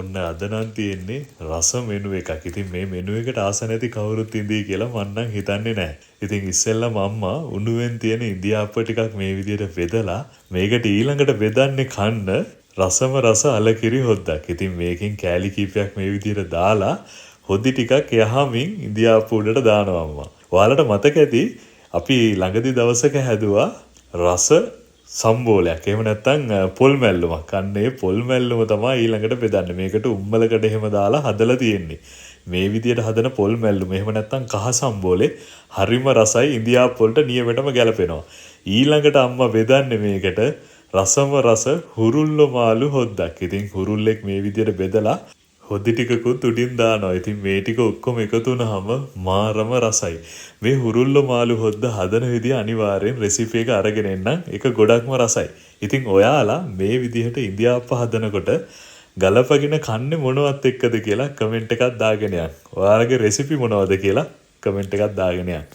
ඔන්න අද නම් තියෙන්නේ රස මෙනු එකක්. ඉතින් මේ මෙනු එකට ආස නැති කවුරුත් ඉඳී කියලා මම නම් හිතන්නේ නැහැ. ඉතින් ඉස්සෙල්ලාම අම්මා උණුවෙන් තියෙන ඉන්දියාප්ප ටිකක් මේ විදිහට බෙදලා මේකට ඊළඟට බෙදන්නේ කන්න රසම රස අලකිරි හොද්දක්. ඉතින් මේකෙන් කෑලි කීපයක් මේ විදිහට දාලා හොදි ටිකක් යහමින් ඉන්දියාප්ප උඩට දානවා අම්මා. ඔයාලට මතක ඇති අපි ළඟදි දවසක හැදුවා රස සම්බෝලයක්. එහෙම නැත්නම් පොල් මැල්ලුමක්. අන්න ඒ පොල් මැල්ලුම තමයි ඊළඟට බෙදන්නේ. මේකට උම්මලකට එහෙම දාලා හදලා තියෙන්නේ. මේ විදියට හදන පොල් මැල්ලුම. එහෙම නැත්නම් කහ සම්බෝලේ හරිම රසයි ඉන්දියාප්ප වලට නියමෙටම ගැලපෙනවා. ඊළඟට අම්මා බෙදන්නේ මේකට රසම රස හුරුල්ලෝ මාළු හොද්දක්. ඉතින් හුරුල්ලෙක් මේ විදියට බෙදලා හොදි ටිකකුත් උඩින් දානවා. ඉතින් මේ ටික ඔක්කොම එකතු වුනහම මාරම රසයි. මේ හුරුල්ලෝ මාළු හොද්ද හදන විදිය අනිවාර්යෙන් රෙසිපි එක අරගෙන එන්නම්. ඒක ගොඩක්ම රසයි. ඉතින් ඔයාලා මේ විදිහට ඉන්දියාප්ප හදනකොට ගලපගෙන කන්නේ මොනවත් එක්කද කියලා කමෙන්ට් එකක් දාගෙන යන්න. ඔයාලගේ රෙසිපි මොනවද කියලා කමෙන්ට් එකක් දාගෙන යන්න.